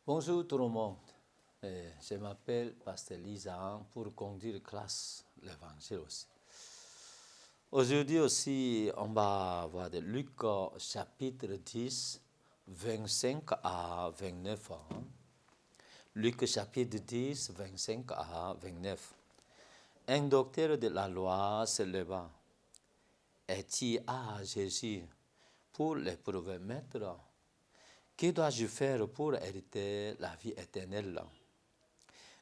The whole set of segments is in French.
Bonjour tout le monde. Je m'appelle Pasteur Lisa pour conduire classe l'évangile aussi. Aujourd'hui aussi, on va voir de Luc chapitre 10, 25 à 29. Luc chapitre 10, 25 à 29. Un docteur de la loi se leva et dit à Jésus pour l'éprouver, Maître, que dois-je faire pour hériter la vie éternelle?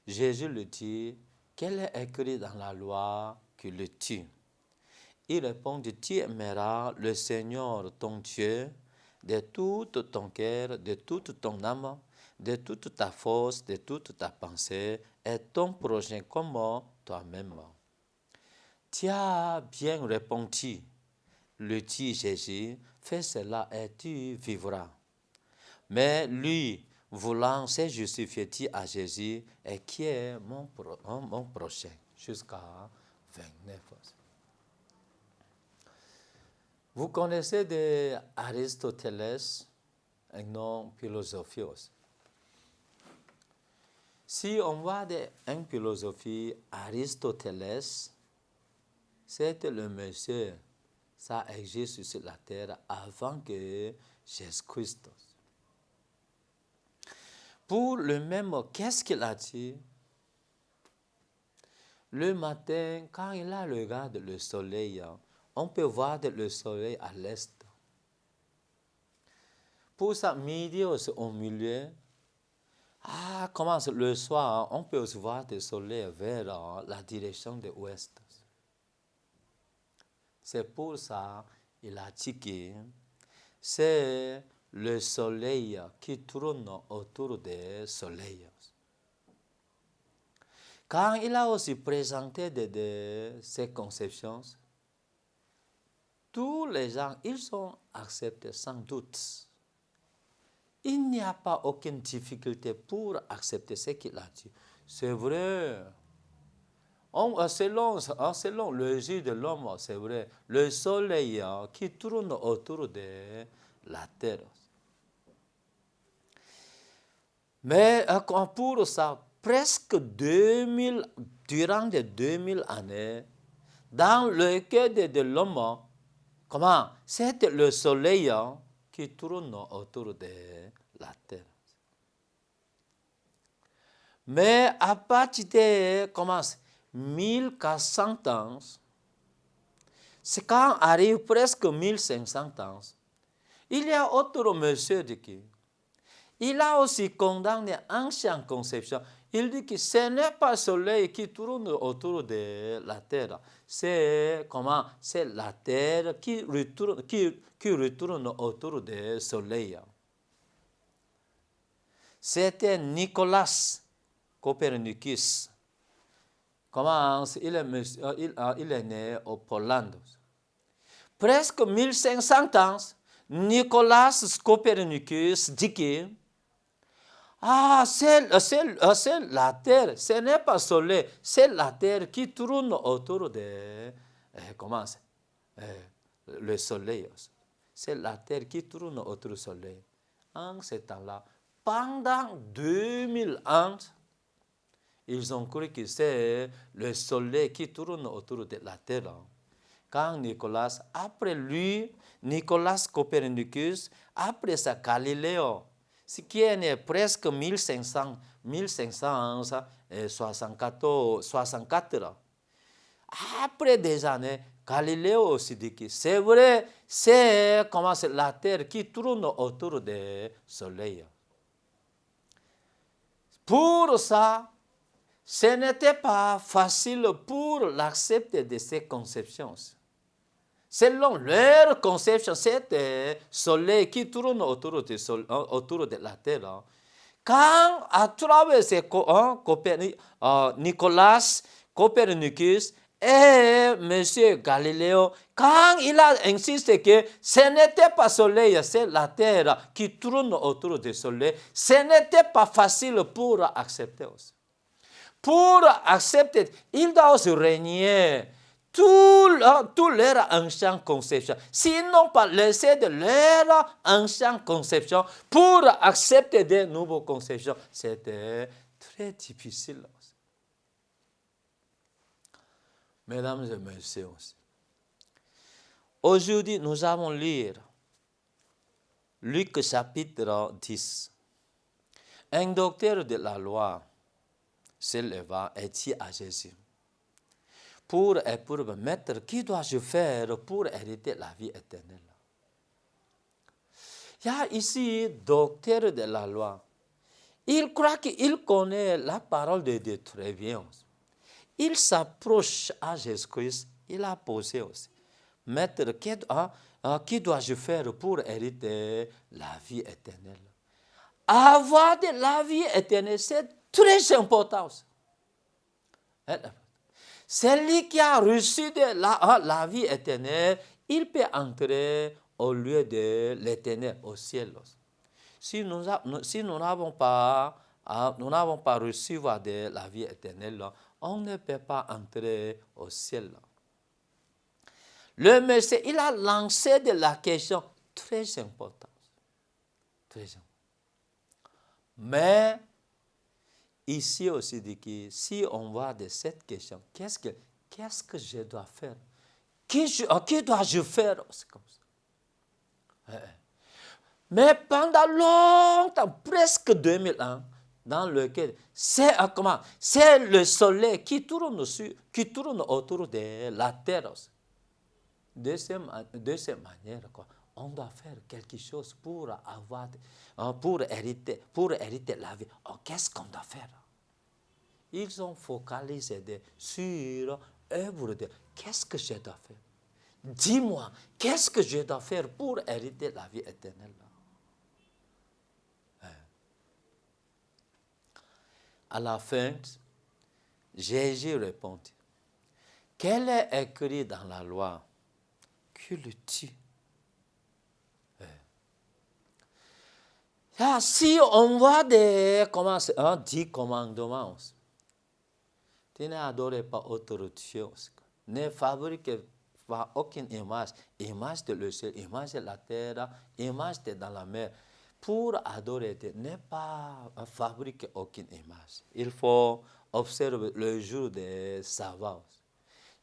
Jésus lui dit, quel est écrit dans la loi que le tue? Il répondit, tu aimeras le Seigneur ton Dieu de tout ton cœur, de toute ton âme, de toute ta force, de toute ta pensée, et ton prochain comme toi-même. Tu as bien répondu, lui dit Jésus, fais cela et tu vivras. Mais lui, voulant se justifier, dit à Jésus, et qui est mon prochain, jusqu'à 29. Vous connaissez d'Aristoteles, un nom philosophie aussi. Si on voit une philosophie, Aristoteles, c'est le monsieur, ça existe sur la terre avant que Jésus-Christ. Pour le même, qu'est-ce qu'il a dit? Le matin, quand il regarde le soleil, on peut voir le soleil à l'est. Pour ça, midi aussi au milieu, commence le soir, on peut aussi voir le soleil vers la direction de l'ouest. C'est pour ça qu'il a dit que c'est le soleil qui tourne autour du soleil. Quand il a aussi présenté ces conceptions, tous les gens, ils ont accepté sans doute. Il n'y a pas aucune difficulté pour accepter ce qu'il a dit. C'est vrai. Selon le jeu de l'homme, c'est vrai. Le soleil qui tourne autour de la terre. Mais pour ça, presque durant les 2000 années, dans le cœur de l'homme, c'est le soleil qui tourne autour de la terre. Mais à partir de 1400 ans, c'est quand arrive presque 1500 ans, il y a autre monsieur qui il a aussi condamné ancienne conception. Il dit que ce n'est pas le soleil qui tourne autour de la terre. C'est la terre qui retourne autour du soleil. C'était Nicolas Copernicus. Il est né au Pologne. Presque 1500 ans, Nicolas Copernicus dit que c'est la terre, ce n'est pas le soleil, c'est la terre qui tourne autour de le soleil. C'est la terre qui tourne autour du soleil. En ce temps-là, pendant 2000 ans, ils ont cru que c'est le soleil qui tourne autour de la terre. Quand après lui, Nicolas Copernicus, après ça, Galiléo, ce qui est né presque 1564. Après des années, Galiléo aussi dit que c'est vrai, c'est la terre qui tourne autour du soleil. Pour ça, ce n'était pas facile pour l'accepter de ces conceptions. Selon leur conception, c'était le soleil qui tourne autour de la terre. Quand, à travers Nicolas Copernicus et M. Galiléo, quand il a insisté que ce n'était pas le soleil, c'est la terre qui tourne autour du soleil, ce n'était pas facile pour accepter aussi. Pour accepter, il doit aussi régner tout leur ancienne conception. S'ils n'ont pas laissé de leur ancienne conception pour accepter de nouvelles conceptions, c'était très difficile. Mesdames et messieurs, aujourd'hui, nous allons lire Luc chapitre 10. Un docteur de la loi se leva et dit à Jésus, pour maître, qui dois-je faire pour hériter la vie éternelle? Il y a ici docteur de la loi. Il croit qu'il connaît la parole de Dieu très bien. Il s'approche à Jésus-Christ, il a posé aussi. Maître, qui dois-je faire pour hériter la vie éternelle? Avoir de la vie éternelle, c'est très important. Celui qui a reçu de la vie éternelle, il peut entrer au lieu de l'éternel, au ciel. Si nous n'avons pas reçu de la vie éternelle, on ne peut pas entrer au ciel. Le Messie, il a lancé de la question très importante. Très importante. Mais ici aussi, dit que si on voit de cette question, qu'est-ce que je dois faire? Qui dois-je faire? C'est comme ça. Mais pendant longtemps, presque 2000 ans, dans lequel c'est le soleil qui tourne autour de la terre. De cette manière, on doit faire quelque chose pour hériter la vie. Oh, qu'est-ce qu'on doit faire? Ils ont focalisé sur l'œuvre de qu'est-ce que je dois faire? Dis-moi, qu'est-ce que je dois faire pour hériter la vie éternelle? À la fin, Jésus répondit, quel est écrit dans la loi? Que le tue. Si on voit 10 commandements, tu n'adores pas autre chose. Ne fabrique pas aucune image de le ciel, image de la terre, image dans la mer. Pour adorer Dieu, ne pas fabriquer aucune image. Il faut observer le jour de sabbat.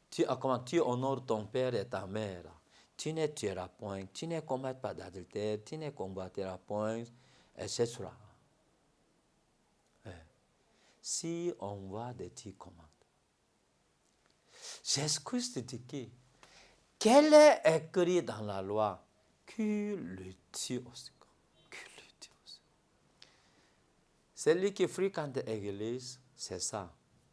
Tu honores ton père et ta mère. Tu ne tueras point, tu ne commettras pas d'adultère, tu ne combattras point, etc. Si on voit des 10 commandements, Jésus-Christ dit que quel est écrit dans la loi? Que le Dieu aussi. Celui qui fréquente l'église, c'est ça.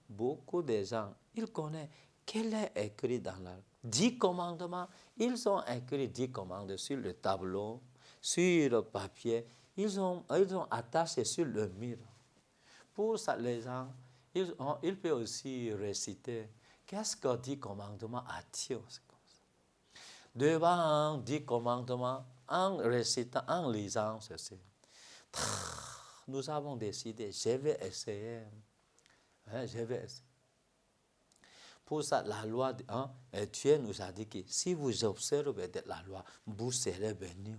Beaucoup de gens, ils connaissent quel est écrit dans la 10 commandements. Ils ont écrit 10 commandements sur le tableau, sur le papier. Ils ont attaché sur le mur. Pour ça, les gens, ils peuvent aussi réciter. Qu'est-ce que 10 commandements à Dieu? Devant 10 commandements, en récitant, en lisant ceci. Nous avons décidé, je vais essayer. Je vais essayer. Pour ça, la loi, Dieu nous a dit que si vous observez la loi, vous serez bénis.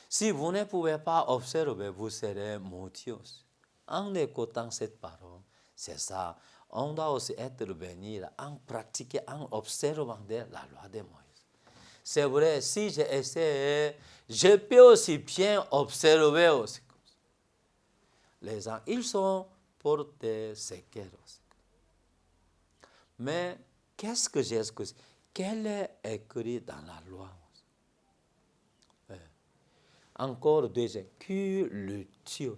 Si vous ne pouvez pas observer, vous serez maudits. En écoutant cette parole, c'est ça. On doit aussi être béni en pratiquant, en observant la loi de Moïse. C'est vrai, si j'essaie, je peux aussi bien observer aussi. Les gens, ils sont pour des séquelles aussi. Mais qu'est-ce que Jésus? Quel est écrit dans la loi? Encore deuxième, que le Dieu.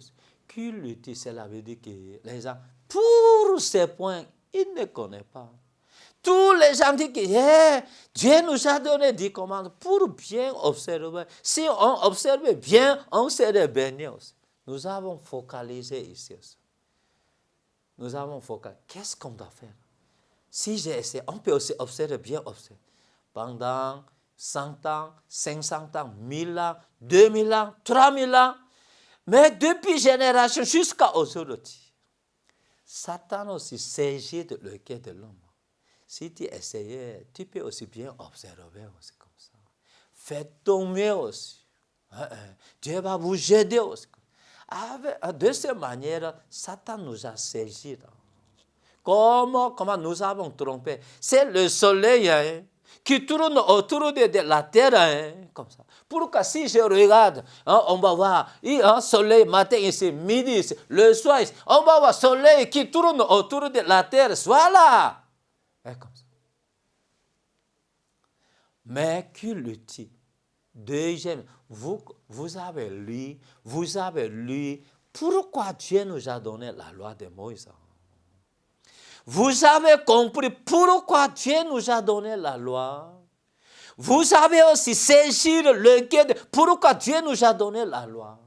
Que le Dieu, cela veut dire que les gens, pour ces points, ils ne connaissent pas. Tous les gens disent que Dieu nous a donné 10 commandements pour bien observer. Si on observe bien, on serait béni aussi. Nous avons focalisé ici. Nous avons focalisé. Qu'est-ce qu'on doit faire? Si j'ai essayé, on peut aussi observer, bien observer. Pendant 100 ans, 500 ans, 1000 ans, 2000 ans, 3000 ans. Mais depuis génération jusqu'à aujourd'hui, Satan aussi saisit le cœur de l'homme. Si tu essayais, tu peux aussi bien observer aussi comme ça. Fais ton mieux aussi. Dieu va vous aider aussi. De cette manière, Satan nous a saisis. Comment nous avons trompé? C'est le soleil qui tourne autour de la terre, comme ça. Pourquoi si je regarde, on va voir un soleil matin ici, midi ici, le soir ici, on va voir le soleil qui tourne autour de la terre, voilà. Comme ça. Mais qui le dit? Deuxième, vous avez lu, pourquoi Dieu nous a donné la loi de Moïse? Vous avez compris pourquoi Dieu nous a donné la loi. Vous avez aussi saisi le guide pourquoi Dieu nous a donné la loi.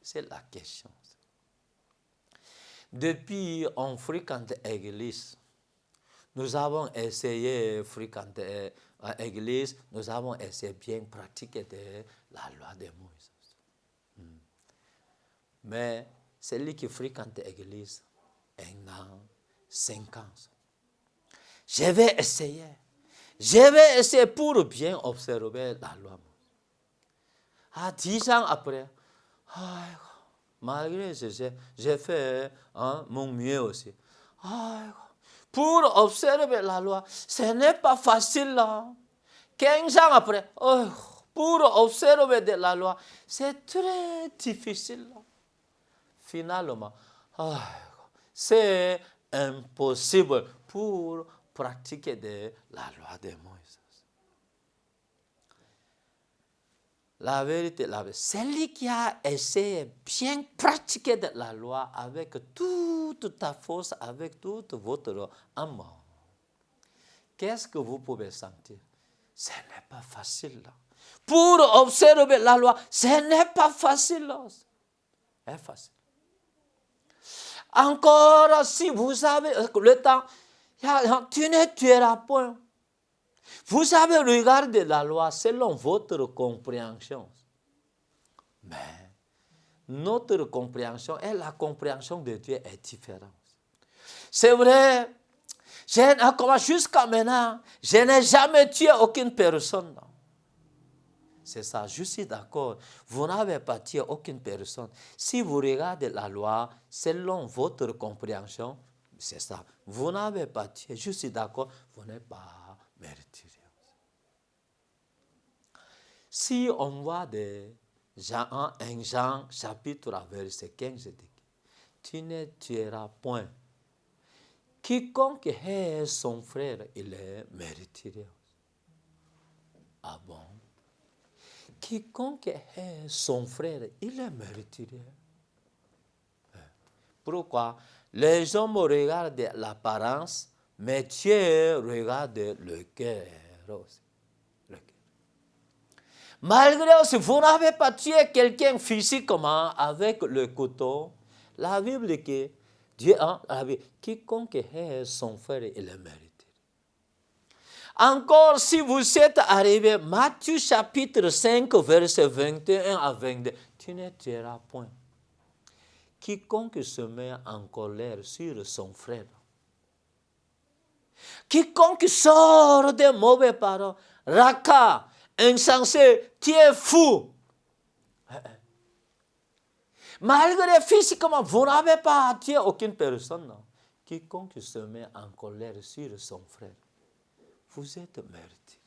C'est la question. Depuis on fréquente l'église, nous avons essayé de fréquenter l'église, nous avons essayé de bien pratiquer la loi de Moïse. Mais celui qui fréquente l'église, 1 an, 5 ans, je vais essayer pour bien observer la loi. 10 ans après, malgré j'ai fait mon mieux aussi. Pour observer la loi, ce n'est pas facile. 15 ans après, pour observer la loi, c'est très difficile. Finalement, c'est impossible pour pratiquer la loi de Moïse. La vérité, celui qui a essayé de bien pratiquer de la loi avec toute ta force, avec toute votre âme, qu'est-ce que vous pouvez sentir? Ce n'est pas facile. Pour observer la loi, ce n'est pas facile. C'est facile. Encore, si vous avez le temps, tu ne tueras point. Vous avez regardé la loi selon votre compréhension. Mais notre compréhension et la compréhension de Dieu est différente. C'est vrai, jusqu'à maintenant, je n'ai jamais tué aucune personne. C'est ça, je suis d'accord. Vous n'avez pas tué aucune personne. Si vous regardez la loi selon votre compréhension, c'est ça. Vous n'avez pas tué, je suis d'accord, vous n'êtes pas mérité. Si on voit Jean chapitre verset 15, dit, tu ne tueras point. Quiconque hait son frère, il est mérité. Ah bon? Quiconque hait son frère, il est mérité. Pourquoi? Les hommes regardent l'apparence, mais Dieu regarde le cœur aussi. Malgré si vous n'avez pas tué quelqu'un physiquement avec le couteau, la Bible dit que Dieu a quiconque hait son frère, il est mérité. Encore, si vous êtes arrivé, Matthieu chapitre 5, verset 21 à 22, tu ne tueras point. Quiconque se met en colère sur son frère, quiconque sort de mauvais paroles, raca, insensé, tu es fou. Malgré physiquement, vous n'avez pas tué aucune personne. Quiconque se met en colère sur son frère, vous êtes mérité.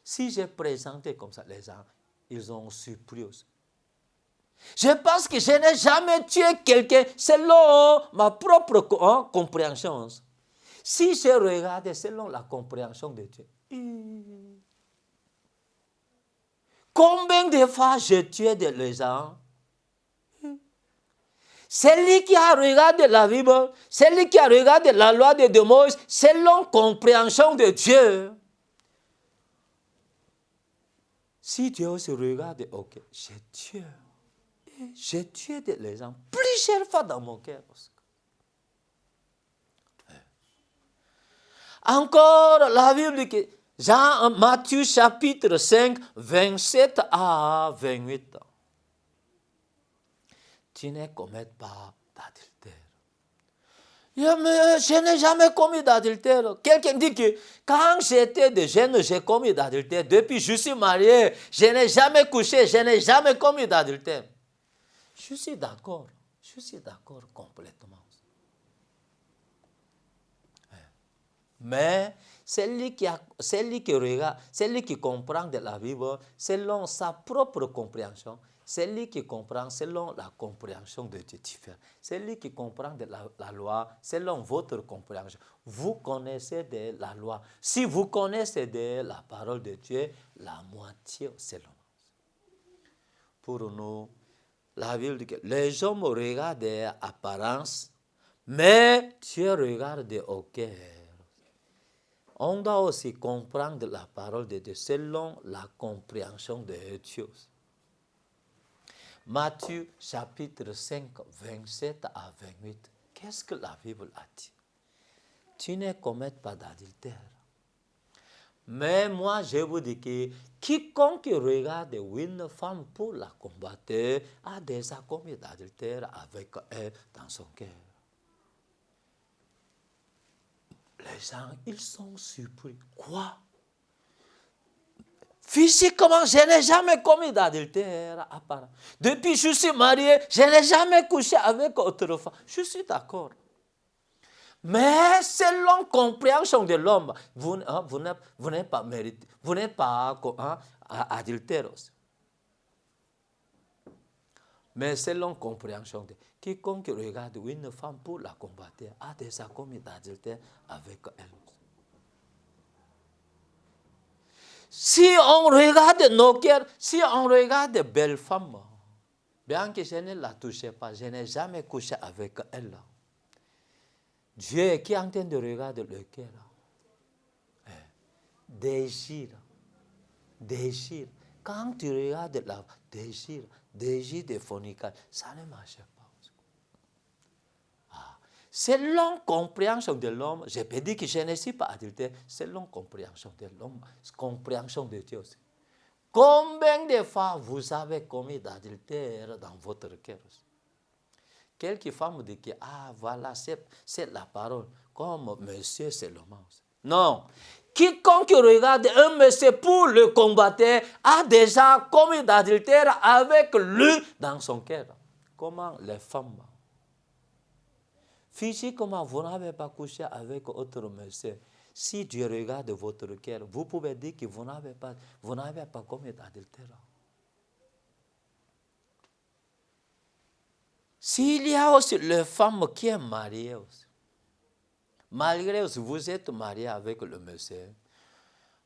Si j'ai présenté comme ça, les gens, ils ont surpris aussi. Je pense que je n'ai jamais tué quelqu'un selon ma propre compréhension. Si je regarde selon la compréhension de Dieu, combien de fois j'ai tué des gens? Celui qui a regardé la Bible, celui qui a regardé la loi de Moïse, selon compréhension de Dieu. Si Dieu se regarde, ok, j'ai tué des gens plusieurs fois dans mon cœur. Encore, la Bible dit que Matthieu chapitre 5, 27 à 28. Tu ne commets pas d'adultère. Je n'ai jamais commis d'adultère. Quelqu'un dit que quand j'étais de jeune, j'ai commis d'adultère. Depuis que je suis marié, je n'ai jamais couché, je n'ai jamais commis d'adultère. Je suis d'accord complètement. Mais celui qui regarde, celui qui comprend de la Bible selon sa propre compréhension, celui qui comprend selon la compréhension de Dieu diffère. Celui qui comprend de la loi selon votre compréhension. Vous connaissez de la loi. Si vous connaissez de la parole de Dieu, la moitié selon. Pour nous, la Bible dit que les hommes regardent l'apparence, mais Dieu regarde au cœur. On doit aussi comprendre la parole de Dieu selon la compréhension de Dieu. Matthieu chapitre 5, 27 à 28. Qu'est-ce que la Bible a dit? Tu ne commets pas d'adultère. Mais moi, je vous dis que quiconque regarde une femme pour la combattre a déjà commis d'adultère avec elle dans son cœur. Les gens, ils sont surpris. Quoi? Physiquement, je n'ai jamais commis d'adultère. Depuis que je suis marié, je n'ai jamais couché avec autre femme. Je suis d'accord. Mais selon compréhension de l'homme, vous n'êtes pas mérité, vous n'êtes pas adultère aussi. Mais selon compréhension de quiconque regarde une femme pour la combattre a déjà commis d'adultère avec elle. Si on regarde nos cœurs, si on regarde de belles femmes, bien que je ne la touche pas, je n'ai jamais couché avec elle. Dieu qui est en train de regarder le cœur. Désir. Quand tu regardes la désir de fornication, ça ne marche pas. Selon compréhension de l'homme, je peux dire que je ne suis pas adultère, selon compréhension de l'homme, compréhension de Dieu. Combien de fois vous avez commis d'adultère dans votre cœur? Quelques femmes disent que, voilà, c'est la parole, comme monsieur Salomon. Non. Quiconque regarde un monsieur pour le combattre a déjà commis d'adultère avec lui dans son cœur. Comment les femmes? Physiquement, vous n'avez pas couché avec autre monsieur. Si Dieu regarde votre cœur, vous pouvez dire que vous n'avez pas commis d'adultère. S'il y a aussi les femmes qui sont mariées aussi, malgré que vous êtes marié avec le monsieur,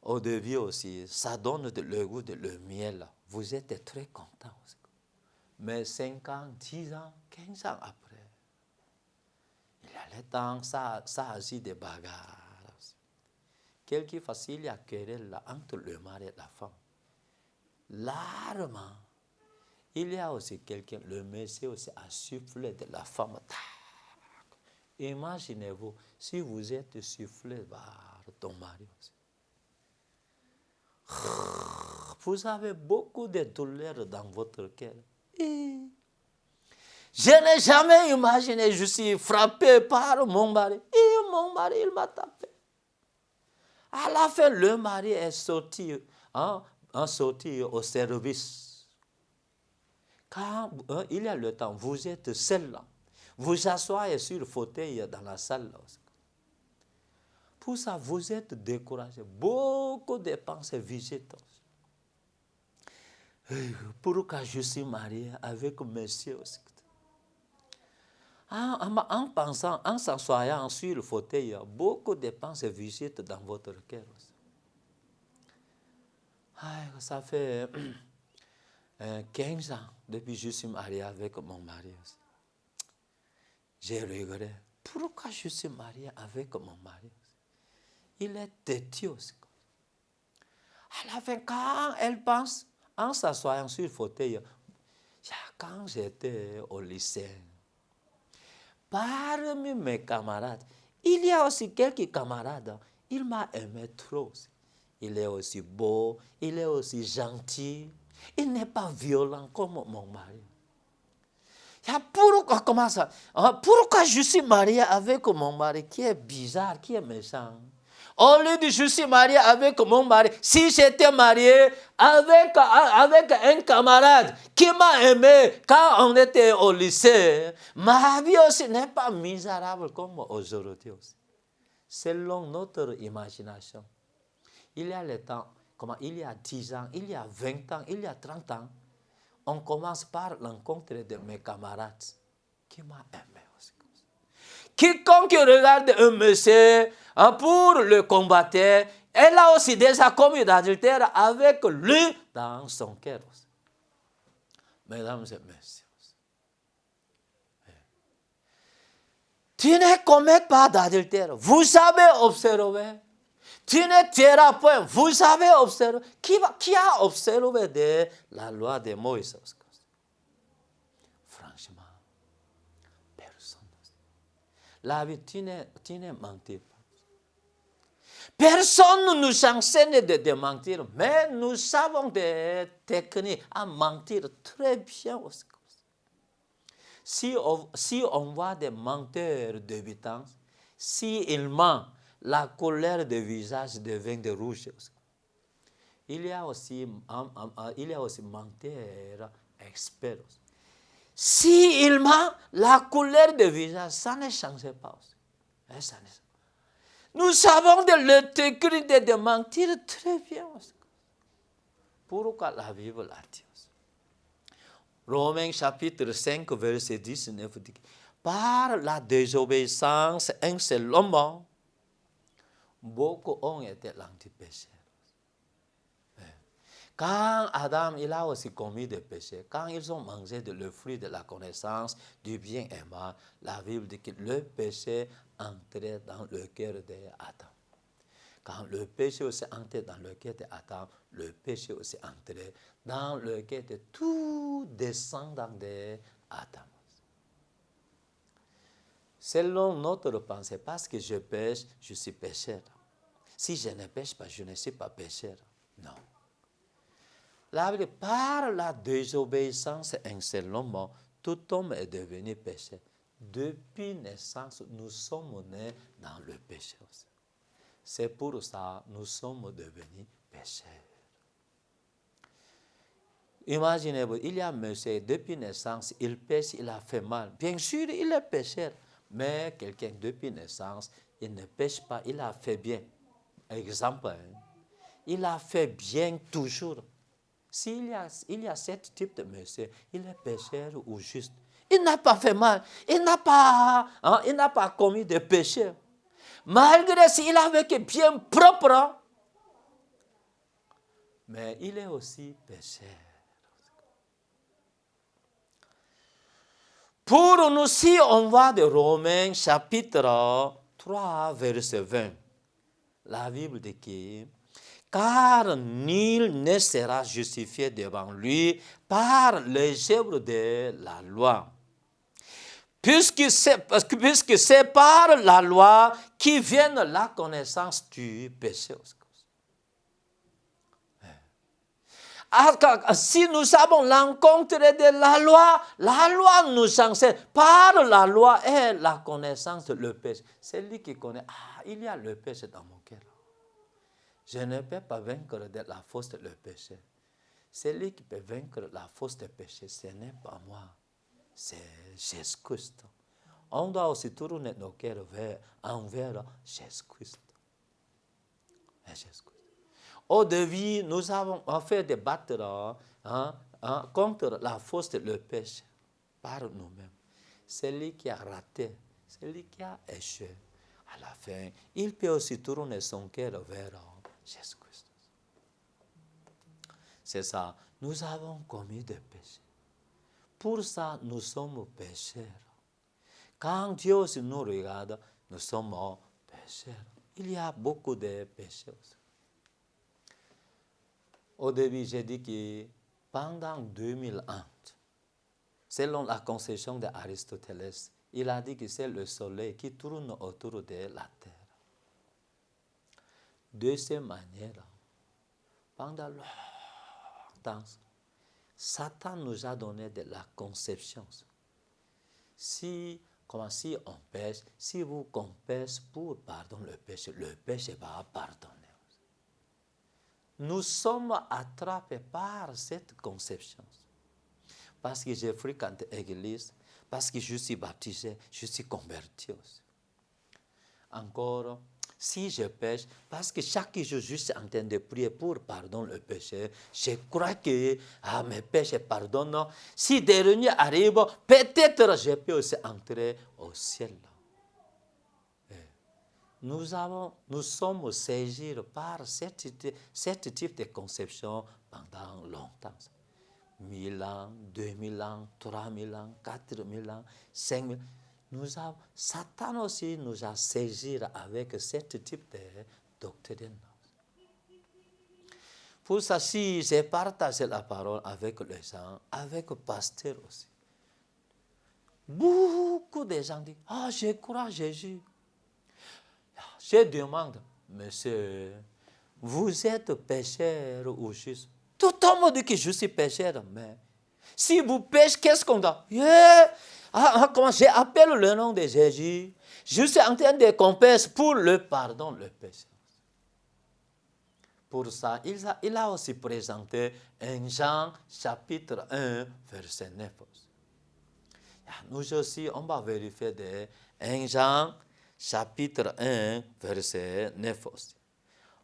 au début aussi, ça donne le goût de le miel. Vous êtes très content aussi. Mais 5 ans, 10 ans, 15 ans après, il y a le temps, ça agit des bagarres. Quelquefois, il y a querelle entre le mari et la femme. Rarement, il y a aussi quelqu'un, le monsieur aussi a soufflé de la femme. Imaginez-vous, si vous êtes soufflé par ton mari aussi. Vous avez beaucoup de douleurs dans votre cœur. Je n'ai jamais imaginé, je suis frappé par mon mari. Et mon mari, il m'a tapé. À la fin, le mari est sorti, sorti au service. Quand il y a le temps, vous êtes seul là. Vous asseyez sur le fauteuil dans la salle. Pour ça, vous êtes découragé. Beaucoup de pensées visitent. Pourquoi je suis marié avec monsieur aussi? En pensant, en s'assoyant sur le fauteuil, beaucoup de pensées visitent dans votre cœur. Ça fait 15 ans depuis que je suis marié avec mon mari. J'ai regretté. Pourquoi je suis marié avec mon mari? Il est têtu. À la fin, quand elle pense, en s'assoyant sur le fauteuil, quand j'étais au lycée, parmi mes camarades, il y a aussi quelques camarades, il m'a aimé trop. Il est aussi beau, il est aussi gentil, il n'est pas violent comme mon mari. Pourquoi, comment ça? Pourquoi je suis marié avec mon mari qui est bizarre, qui est méchant? Au lieu de je suis marié avec mon mari, si j'étais marié avec un camarade qui m'a aimé quand on était au lycée, ma vie aussi n'est pas misérable comme aujourd'hui aussi. Selon notre imagination, il y a le temps, il y a 10 ans, il y a 20 ans, il y a 30 ans, on commence par l'encontre de mes camarades qui m'ont aimé aussi. Quiconque regarde un monsieur pour le combattre, elle a aussi déjà commis l'adultère avec lui dans son cœur. Mesdames et messieurs, tu ne commets pas d'adultère. Vous avez observé. Tu ne tueras point. Vous avez observé. Qui a observé de la loi de Moïse? Franchement, personne. La vie, tu ne mentis pas. Personne ne nous enseigne de mentir, mais nous savons des techniques à mentir très bien. Si on voit des menteurs débutants, s'ils mentent, la colère du visage devient de rouge. Il y a aussi menteurs experts. S'ils mentent, la couleur du visage, ça ne change pas. Nous savons de la technique de mentir très bien. Pourquoi la Bible l'a dit? Romains chapitre 5, verset 19 dit, par la désobéissance un seul homme, beaucoup ont été l'anti-péché. Quand Adam il a aussi commis des péchés, quand ils ont mangé le fruit de la connaissance du bien et mal, la Bible dit que le péché entrait dans le cœur d'Adam. Quand le péché aussi entrait dans le cœur d'Adam, le péché aussi entrait dans le cœur de tout descendant d'Adam. Selon notre pensée, parce que je pêche, je suis pécheur. Si je ne pêche pas, je ne suis pas pécheur. Non. La Bible, par la désobéissance un seul homme, tout homme est devenu pécheur. Depuis naissance, nous sommes nés dans le péché aussi. C'est pour ça que nous sommes devenus pécheurs. Imaginez-vous, il y a un monsieur, depuis naissance, il pêche, il a fait mal. Bien sûr, il est pécheur. Mais quelqu'un, depuis naissance, il ne pêche pas, il a fait bien. Exemple, il a fait bien toujours. S'il y a ce type de monsieur, il est pécheur ou juste. Il n'a pas fait mal. Il n'a pas commis de péché. Malgré s'il a vécu bien propre, mais il est aussi pécheur. Pour nous, si on va de Romains chapitre 3, verset 20, la Bible dit que car nul ne sera justifié devant lui par les œuvres de la loi. Puisque c'est par la loi qui vient la connaissance du péché. Si nous avons l'encontre de la loi nous enseigne. Par la loi et la connaissance du péché. C'est lui qui connaît. Il y a le péché dans mon cœur. Je ne peux pas vaincre de la force le péché. C'est lui qui peut vaincre la force du péché. Ce n'est pas moi. C'est Jésus-Christ. On doit aussi tourner nos cœurs envers Jésus-Christ. Au début, nous avons fait des batailles contre la force le péché par nous-mêmes. C'est lui qui a raté. C'est lui qui a échoué. À la fin, il peut aussi tourner son cœur vers Jésus-Christ. C'est ça. Nous avons commis des péchés. Pour ça, nous sommes pécheurs. Quand Dieu aussi nous regarde, nous sommes pécheurs. Il y a beaucoup de péchés. Au début, j'ai dit que pendant 2000 ans, selon la conception d'Aristoteles, il a dit que c'est le soleil qui tourne autour de la terre. De cette manière, pendant longtemps, Satan nous a donné de la conception si on pêche, si vous confessez pour pardonner le péché va pardonner. Nous sommes attrapés par cette conception. Parce que j'ai fréquenté l'église, parce que je suis baptisé, je suis converti aussi. Encore, si je pêche, parce que chaque jour je suis en train de prier pour pardonner le péché, je crois que mes péchés pardonnent. Si dernier arrive, peut-être je peux aussi entrer au ciel. Nous sommes saisis par cette type de conception pendant longtemps. 1000 ans, 2000 ans, 3000 ans, 4000 ans, 5000 ans. Satan aussi nous a saisis avec ce type de doctrine. Pour ça, si j'ai partagé la parole avec les gens, avec le pasteur aussi, beaucoup de gens disent, je crois Jésus. Je demande, monsieur, vous êtes pécheur ou juste? Tout le monde dit que je suis pécheur, mais si vous péchez, qu'est-ce qu'on dit? Comment j'appelle le nom de Jésus? Je suis en train de confesser pour le pardon, le péché. Pour ça, il a aussi présenté un Jean chapitre 1, verset 9. Nous aussi, on va vérifier de 1 Jean chapitre 1, verset 9 aussi.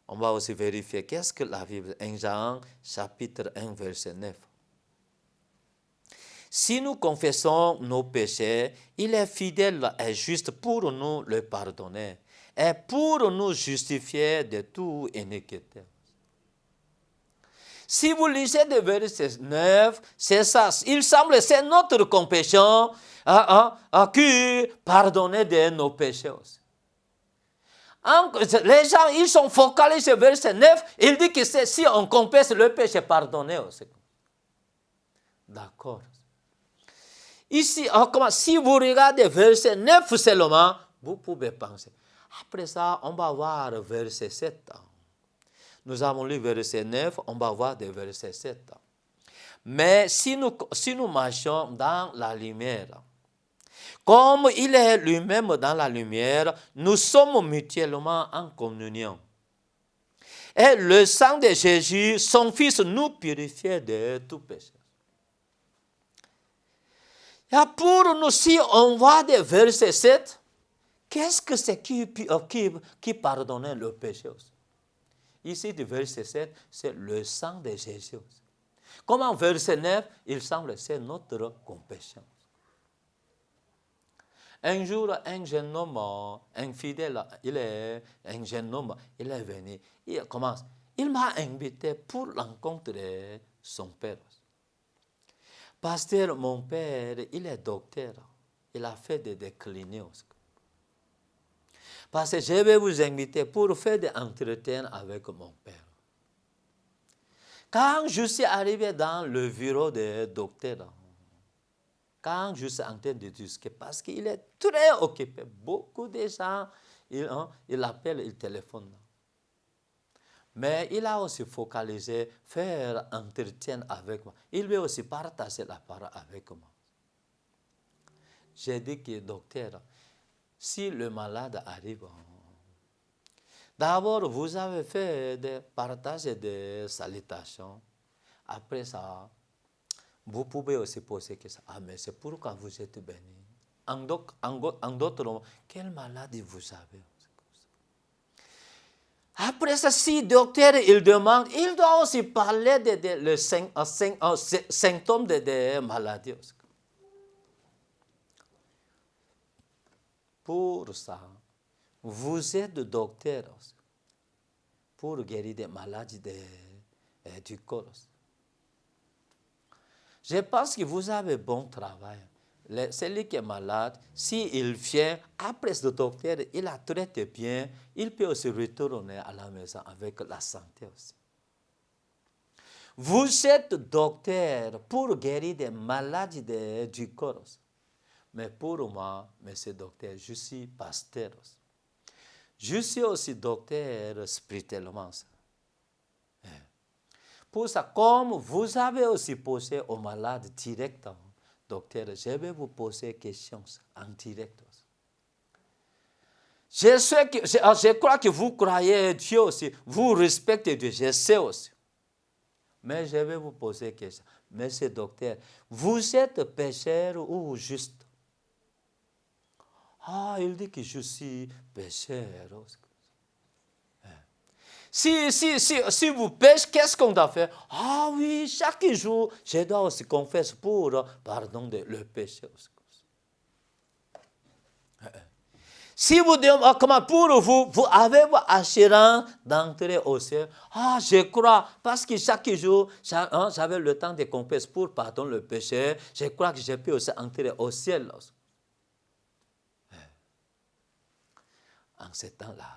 On va aussi vérifier qu'est-ce que la Bible, 1 Jean chapitre 1, verset 9. Si nous confessons nos péchés, il est fidèle et juste pour nous le pardonner et pour nous justifier de toute iniquité. Si vous lisez le verset 9, c'est ça. Il semble que c'est notre compassion qui pardonne de nos péchés aussi. Les gens, ils sont focalisés sur le verset 9. Il dit que si on confesse le péché, pardonné aussi. D'accord. Ici, si vous regardez verset 9 seulement, vous pouvez penser. Après ça, on va voir verset 7. Nous avons lu verset 9, on va voir des versets 7. Mais si nous marchons dans la lumière, comme il est lui-même dans la lumière, nous sommes mutuellement en communion. Et le sang de Jésus, son Fils, nous purifie de tout péché. Et pour nous, si on voit des versets 7, qu'est-ce que c'est qui pardonne le péché aussi? Ici, du verset 7, c'est le sang de Jésus. Comme en verset 9, il semble que c'est notre compassion. Un jour, un jeune homme, un fidèle, il est venu, il m'a invité pour rencontrer son père. Pasteur, mon père, il est docteur. Il a fait des cliniques. Parce que je vais vous inviter pour faire des entretiens avec mon père. Quand je suis arrivé dans le bureau de docteur, quand je suis en train de discuter, parce qu'il est très occupé, beaucoup de gens, il appelle, il téléphone. Mais il a aussi focalisé, faire un entretien avec moi. Il veut aussi partager la parole avec moi. J'ai dit que docteur, si le malade arrive, d'abord vous avez fait des partages et des salutations. Après ça, vous pouvez aussi poser la question. Mais c'est pourquoi vous êtes béni. En d'autres mots, quelle maladie vous avez? Après ça, si le docteur il demande, il doit aussi parler des symptômes de maladies. Pour ça, vous êtes docteur pour guérir des maladies du corps. Je pense que vous avez bon travail. Celui qui est malade, s'il vient, après le docteur, il a traité bien, il peut aussi retourner à la maison avec la santé aussi. Vous êtes docteur pour guérir des maladies du corps. Mais pour moi, monsieur docteur, je suis pasteur. Je suis aussi docteur spirituellement. Pour ça, comme vous avez aussi posé aux malades directement, docteur, je vais vous poser une question en direct. Je crois que vous croyez Dieu aussi, vous respectez Dieu, je sais aussi. Mais je vais vous poser une question. Monsieur docteur, vous êtes pécheur ou juste? Ah, il dit que je suis pécheur. Si vous péchez, qu'est-ce qu'on doit faire? Ah oui, chaque jour, je dois aussi confesser pour pardon de le péché. Si vous demandez comment pour vous, vous avez assurance d'entrer au ciel. Ah, je crois, parce que chaque jour, j'avais le temps de confesser pour pardonner le péché. Je crois que j'ai pu aussi entrer au ciel. En ce temps-là,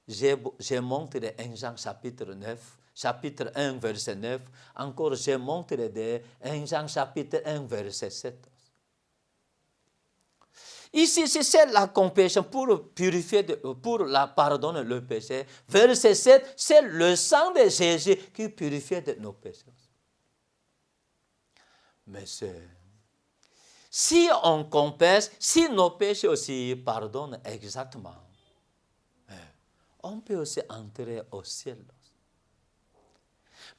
j'ai montré en Jean chapitre 9, chapitre 1, verset 9. Encore, j'ai montré en Jean chapitre 1, verset 7. Ici, c'est la compassion pour purifier, pour la pardonner le péché. Verset 7, c'est le sang de Jésus qui purifie de nos péchés. Mais si on confesse, si nos péchés aussi pardonnent exactement, on peut aussi entrer au ciel.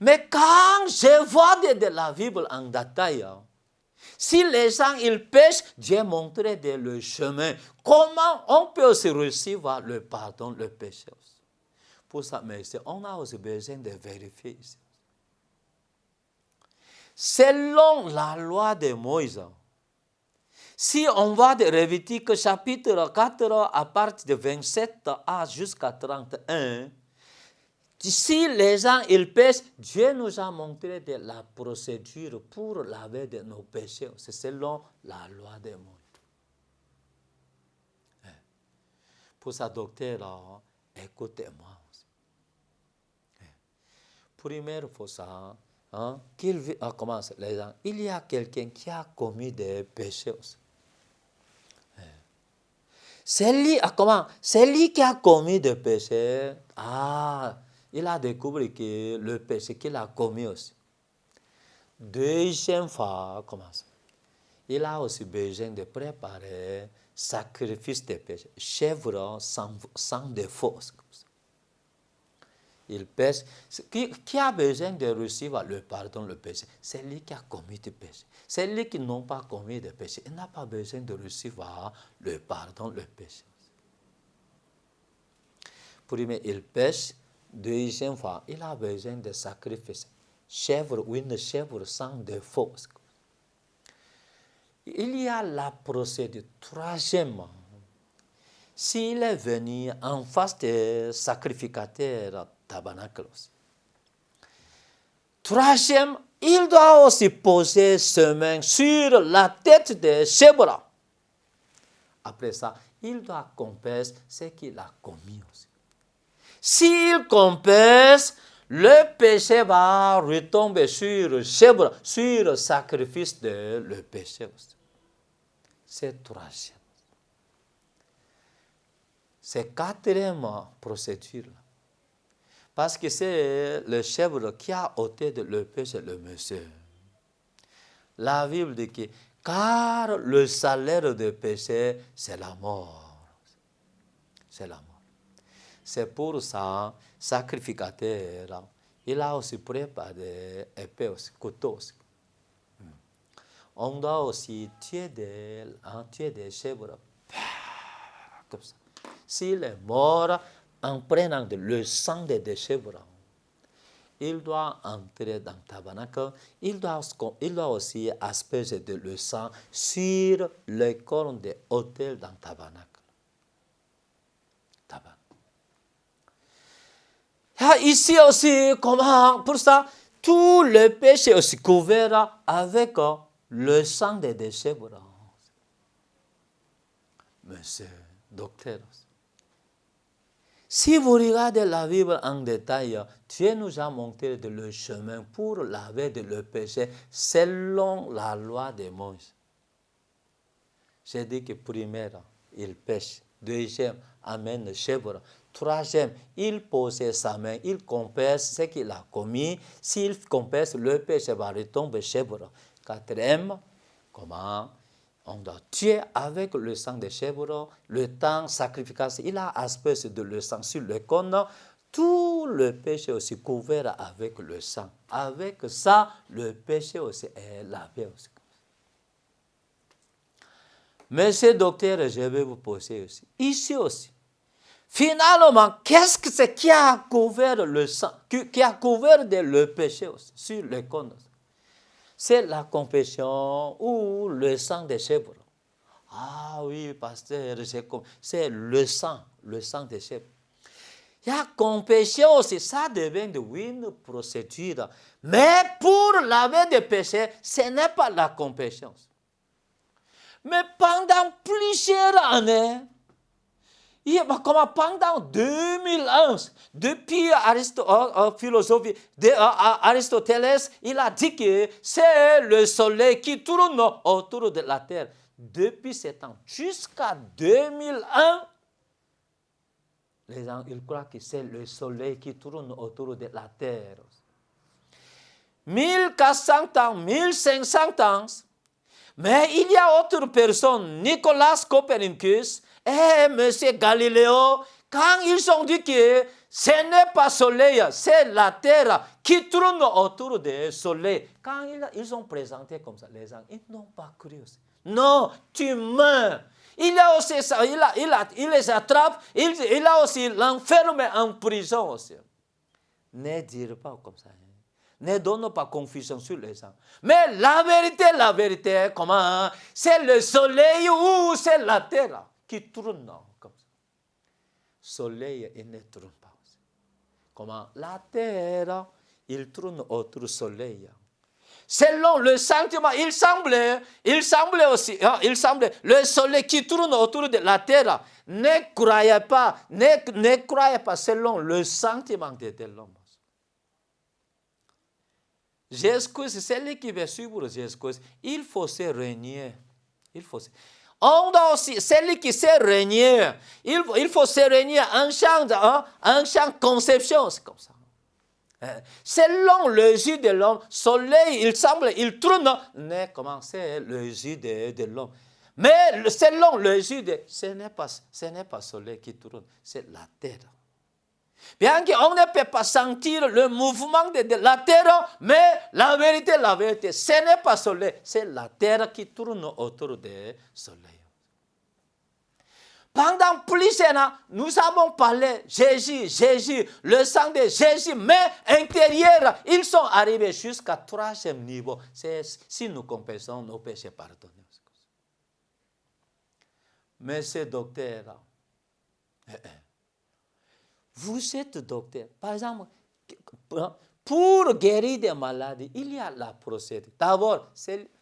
Mais quand je vois de la Bible en détail, si les gens ils pêchent, Dieu montrait le chemin. Comment on peut aussi recevoir le pardon, le péché. Pour ça, mais on a aussi besoin de vérifier ici. Selon la loi de Moïse, si on va de Lévitique chapitre 4 à partir de 27 à jusqu'à 31, si les gens ils pêchent, Dieu nous a montré de la procédure pour laver de nos péchés. C'est selon la loi de Moïse. Pour ça, docteur, écoutez-moi aussi. Première fois, ça, commence les gens. Il y a quelqu'un qui a commis des péchés aussi. C'est lui qui a commis des péchés. Il a découvert que le péché qu'il a commis aussi. Deuxième fois, il a aussi besoin de préparer sacrifice de péché. Chèvre sans défaut. Il pêche. Qui a besoin de recevoir le pardon, le péché? C'est lui qui a commis le péché. C'est lui qui n'a pas commis de péché. Il n'a pas besoin de recevoir le pardon, le péché. Premier, il pêche. Deuxième fois, il a besoin de sacrifice. Chèvre ou une chèvre sans défaut. Il y a la procédure. Troisièmement, s'il est venu en face des sacrificateurs tabernacle. Troisième, il doit aussi poser ses mains sur la tête de chèvre. Après ça, il doit confesser ce qu'il a commis aussi. S'il confesse, le péché va retomber sur le chèvre, sur le sacrifice de le péché aussi. C'est troisième. C'est quatrième procédure. Parce que c'est le chèvre qui a ôté le péché, le monsieur. La Bible dit que, car le salaire du péché, c'est la mort. C'est la mort. C'est pour ça, sacrificateur, il a aussi préparé épée aussi, couteau aussi. On doit aussi tuer des chèvres. Comme ça. S'il est mort en prenant le sang des chèvres, il doit entrer dans le tabernacle. Il doit aussi asperger le sang sur les cornes des autels dans le tabernacle. Ici aussi, comment? Pour ça, tout le péché est aussi couvert avec le sang des chèvres. Monsieur, docteur. Si vous regardez la Bible en détail, Dieu nous a montré le chemin pour laver le péché selon la loi de Moïse. J'ai dit que première, il pêche. Deuxième, amène le chèvre. Troisième, il pose sa main, il confesse ce qu'il a commis. S'il confesse, le péché va retomber chèvre. Quatrième, Comment on doit tuer avec le sang des chèvres, le temps sacrificatif, il a aspergé de le sang sur le cône, tout le péché aussi couvert avec le sang. Avec ça, le péché aussi est lavé aussi. Monsieur docteur, je vais vous poser aussi, ici aussi, finalement, qu'est-ce que c'est qui a couvert le sang, qui a couvert le péché aussi, sur le cône? C'est la confession ou le sang des chèvres. Ah oui, pasteur, c'est le sang des chèvres. Il y a confession aussi, ça devient une procédure. Mais pour laver des péchés, ce n'est pas la confession. Mais pendant plusieurs années, comme pendant 2000 ans, depuis Aristoteles, il a dit que c'est le soleil qui tourne autour de la terre. Depuis ce temps jusqu'à 2001, les gens ils croient que c'est le soleil qui tourne autour de la terre. 1400 ans, 1500 ans, mais il y a autre personne, Nicolas Copernicus et M. Galiléo, quand ils ont dit que ce n'est pas le soleil, c'est la terre qui tourne autour du soleil. Quand ils ont présenté comme ça, les gens, ils n'ont pas cru. Non, tu meurs. Il y a aussi ça, il les attrape, il a aussi l'enfermé en prison aussi. Ne dire pas comme ça. Ne donne pas confusion sur les gens. Mais la vérité, comment? C'est le soleil ou c'est la terre qui tourne comme ça. Soleil, il ne tourne pas. Comment? La terre, il tourne autour du soleil. Selon le sentiment, il semblait aussi, le soleil qui tourne autour de la terre. Ne croyez pas selon le sentiment de l'homme. Jésus-Christ, celui qui veut suivre Jésus-Christ, il faut se régner. On doit aussi, celui qui sait régner, il faut se régner en champ conception, c'est comme ça. Selon le yeux de l'homme, soleil, il tourne, mais comment c'est le yeux de l'homme. Mais selon le yeux ce n'est pas soleil qui tourne, c'est la terre. Bien qu'on ne peut pas sentir le mouvement de la terre, mais la vérité, ce n'est pas le soleil, c'est la terre qui tourne autour du soleil. Pendant plusieurs ans, nous avons parlé Jésus, le sang de Jésus, mais intérieur, ils sont arrivés jusqu'à 3e niveau. C'est si nous confessons nos péchés pardonnés. Monsieur docteur, vous êtes docteur. Par exemple, pour guérir des maladies, il y a la procédure. D'abord,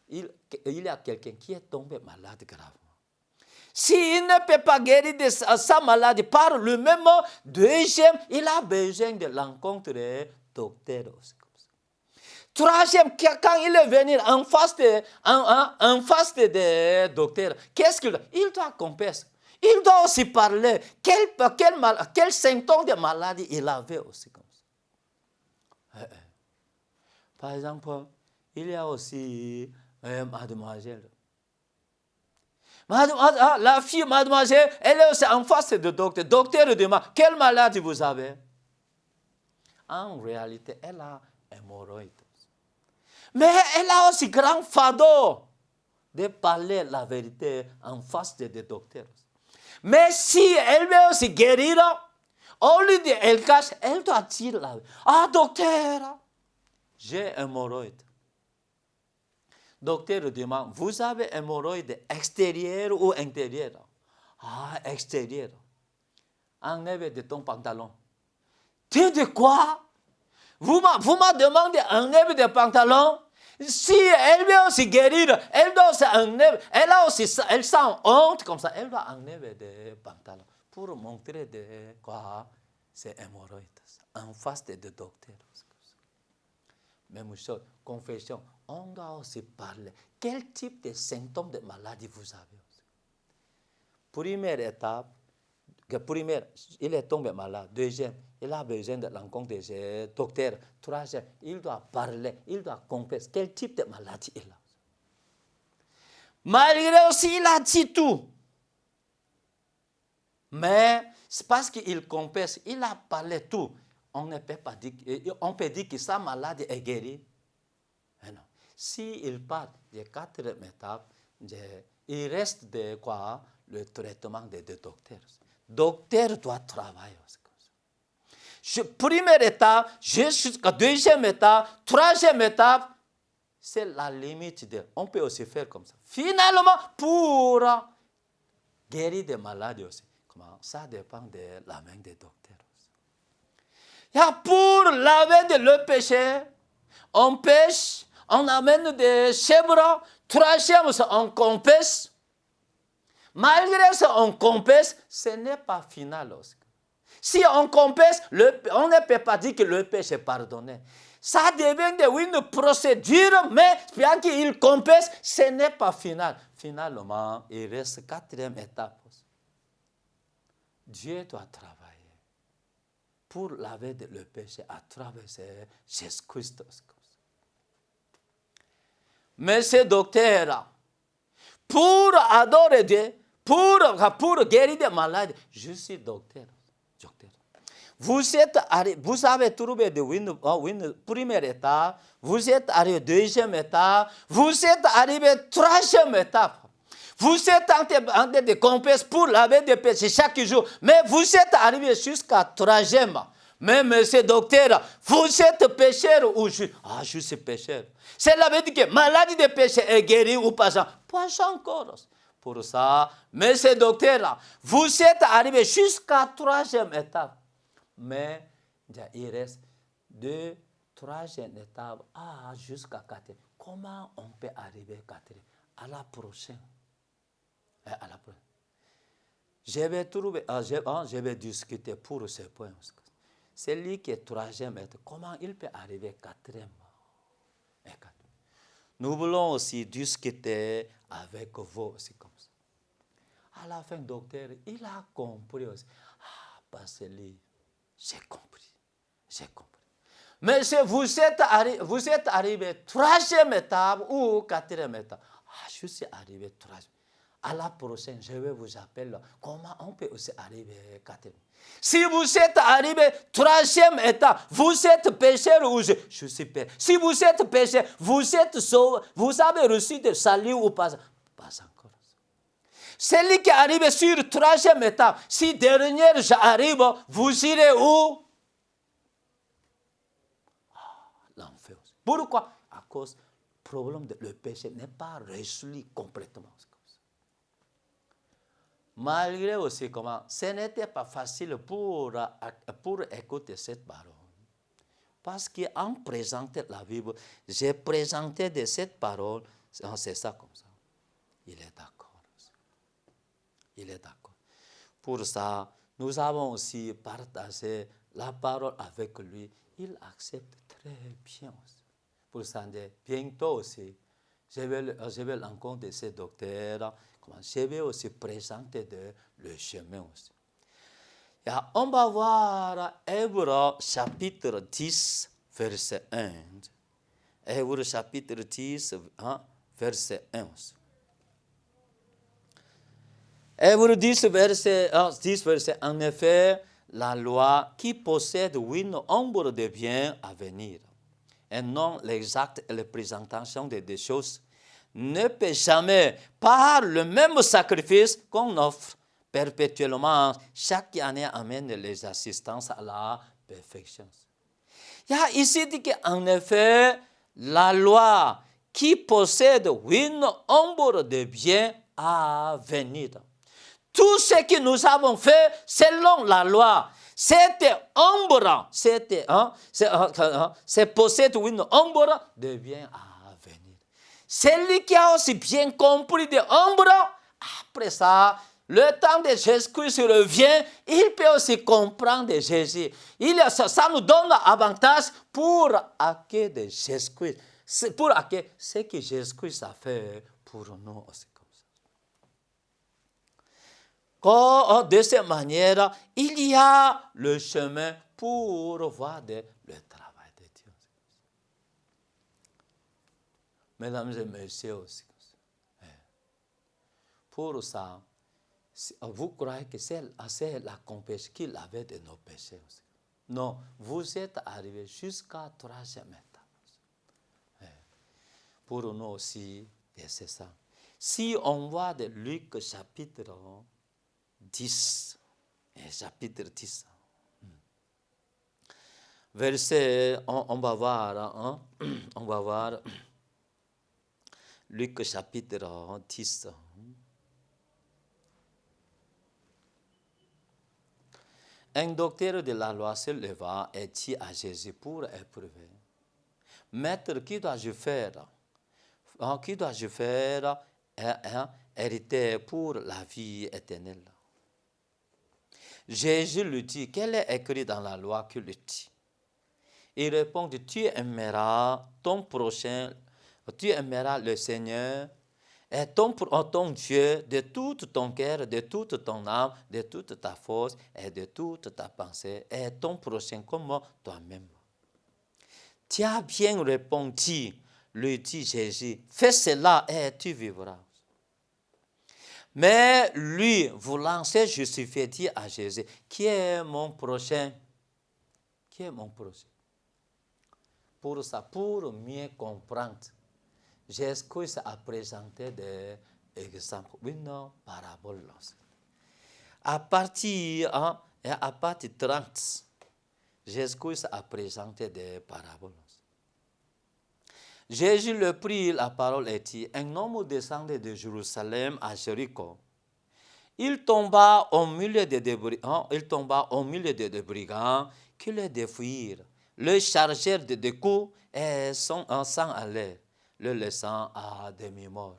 il y a quelqu'un qui est tombé malade gravement. S'il ne peut pas guérir de sa maladie par lui-même, deuxième, il a besoin de l'encontre de docteur. Troisième, quand il est venu en face de docteur, qu'est-ce qu'il doit? Il doit confesser. Il doit aussi parler quel symptôme de maladie il avait aussi comme ça. Par exemple, il y a aussi mademoiselle. La fille, mademoiselle, elle est aussi en face de docteur. Docteur demande, quelle maladie vous avez? En réalité, elle a hémorroïde. Mais elle a aussi grand fardeau de parler la vérité en face de docteurs. Mais si elle veut aussi guérir, au lieu d'elle cache, elle doit dire la vérité. Ah, docteur, j'ai hémorroïde. Docteur demande, vous avez hémorroïde extérieur ou intérieur? Ah, extérieur. Enlève de ton pantalon. Tu dis quoi? Vous m'avez demandé d'enlever des pantalons? Si elle veut aussi guérir, elle doit aussi enlever. Elle sent honte comme ça. Elle doit enlever des pantalons pour montrer de quoi c'est hémorroïde. En face de docteurs. Même chose, confession. On doit aussi parler. Quel type de symptômes de maladie vous avez? Première étape, il est tombé malade. Deuxième, il a besoin de l'encontre des docteurs. Troisième, il doit parler, il doit confesser quel type de maladie il a. Malgré aussi, il a dit tout. Mais c'est parce qu'il confesse, il a parlé tout. On ne peut pas dire, on peut dire que sa maladie est guérie. Mais non. S'il parle des 4 étapes, il reste de quoi? Le traitement des 2 docteurs. Le docteur doit travailler. Première étape, jusqu'à deuxième étape, troisième étape, c'est la limite. On peut aussi faire comme ça. Finalement, pour guérir des maladies aussi, ça dépend de la main des docteurs. Pour laver le péché, on pêche, on amène des chèvres, troisième, on confesse. Malgré ça, on confesse, ce n'est pas final aussi. Si on confesse, on ne peut pas dire que le péché est pardonné. Ça devient une procédure, mais bien qu'il confesse, ce n'est pas final. Finalement, il reste 4e étape. Dieu doit travailler pour laver le péché à travers Jésus-Christ. Mais ce docteur, pour adorer Dieu, pour guérir des maladies, je suis docteur. Vous avez trouvé une première étape, vous êtes arrivé à deuxième étape, vous êtes arrivé à troisième étape. Vous êtes en train de confesser pour laver des péchés chaque jour, mais vous êtes arrivé jusqu'à troisième. Mais monsieur docteur, vous êtes pécheur ou je? Ah, je suis pécheur. Cela veut dire que maladie de péché est guérie ou pas? Pas encore. Pour ça, monsieur docteur, vous êtes arrivé jusqu'à troisième étape. Mais il reste 2, 3e étape, jusqu'à 4. Comment on peut arriver à 4? À la prochaine. Je vais discuter pour ce point. C'est lui qui est 3e étape. Comment il peut arriver à 4e? Nous voulons aussi discuter avec vous aussi comme ça. À la fin, docteur, il a compris aussi. Parce que lui, j'ai compris. Mais si vous êtes arrivé à 3e étape ou 4e étape, je suis arrivé à 3e. À la prochaine, je vais vous appeler comment on peut aussi arriver à 4e. Si vous êtes arrivé à 3e étape, vous êtes pécheur ou je suis pécheur. Si vous êtes pécheur, vous êtes sauvé, vous avez reçu de salut ou pas? Pas encore. Celui qui arrive sur 3e étape, si dernière j'arrive, vous irez où? L'enfer. Pourquoi? À cause du problème du péché n'est pas résolu complètement. Malgré aussi comment, ce n'était pas facile pour écouter cette parole. Parce qu'en présentant la Bible, j'ai présenté de cette parole, c'est ça comme ça. Il est d'accord. Pour ça, nous avons aussi partagé la parole avec lui. Il accepte très bien aussi. Pour ça, bientôt aussi, je vais rencontrer ce docteur. Je vais aussi présenter le chemin aussi. Et on va voir Hébreux chapitre 10, verset 1. Hébreux chapitre 10, verset 1. Hébreux 10, verset 1. En effet, la loi qui possède une ombre de bien à venir, et non l'exacte représentation des choses, ne peut jamais, par le même sacrifice qu'on offre perpétuellement, chaque année amène les assistances à la perfection. Il y a ici dit qu'en effet, la loi qui possède une ombre de bien à venir. Tout ce que nous avons fait selon la loi, c'était ombre, c'est possède une ombre de bien à venir. Celui qui a aussi bien compris de ombre, après ça, le temps de Jésus-Christ revient, il peut aussi comprendre Jésus. Ça nous donne l'avantage pour acquérir de Jésus-Christ, pour acquérir ce que Jésus-Christ a fait pour nous aussi. De cette manière, il y a le chemin pour voir le travail de Dieu. Mesdames et messieurs aussi. Pour ça, vous croyez que c'est la compassion qu'il avait de nos péchés aussi. Non, vous êtes arrivés jusqu'à la troisième étape. Pour nous aussi, c'est ça. Si on voit de Luc chapitre 10, chapitre 10, verset, on va voir, on va voir Luc chapitre 10. Un docteur de la loi se leva et dit à Jésus pour éprouver. Maître, qui dois-je faire? Qui dois-je faire hériter pour la vie éternelle? Jésus lui dit, quel est écrit dans la loi que le dit? Il répond, tu aimeras ton prochain, tu aimeras le Seigneur et ton Dieu de tout ton cœur, de toute ton âme, de toute ta force et de toute ta pensée, et ton prochain comme toi-même. Tu as bien répondu, lui dit Jésus, fais cela et tu vivras. Mais lui, voulant se justifier, dit à Jésus, qui est mon prochain? Qui est mon prochain? Pour ça, pour mieux comprendre, Jésus a présenté des exemples, une parabole. À partir 30, Jésus a présenté des paraboles. Jésus le prit la parole et dit, un homme descendait de Jérusalem à Jéricho. Il tomba au milieu de brigands qui le défouillèrent, le chargèrent de coups et s'en allèrent, le laissant à demi-mort.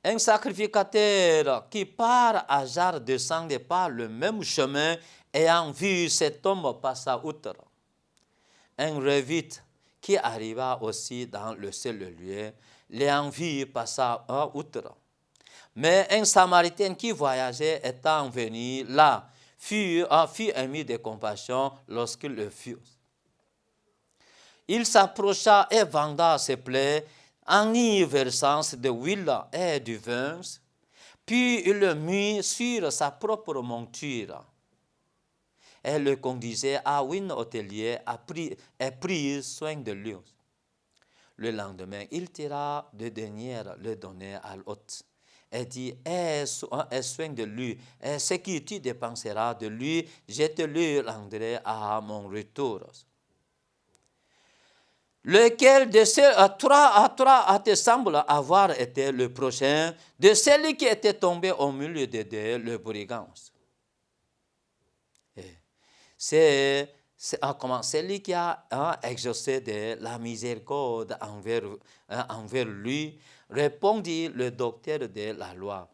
Un sacrificateur qui par hasard descendait par le même chemin, ayant vu cet homme passer outre. Un Lévite qui arriva aussi dans le seul lieu, l'ayant vu passer outre. Mais un Samaritain qui voyageait étant venu là, fut ému de compassion lorsqu'il le fut. Il s'approcha et venda ses plaies en y versant de l'huile et du vin, puis il le mit sur sa propre monture. Et le conduisait à un hôtelier et prit soin de lui. Le lendemain, il tira de deniers, le donna à l'hôte, et dit, aie soin de lui, et ce que tu dépenseras de lui, je te le rendrai à mon retour. Lequel de ces trois te semble avoir été le prochain de celui qui était tombé au milieu de le brigand? C'est celui qui a exaucé de la miséricorde envers lui, répondit le docteur de la loi.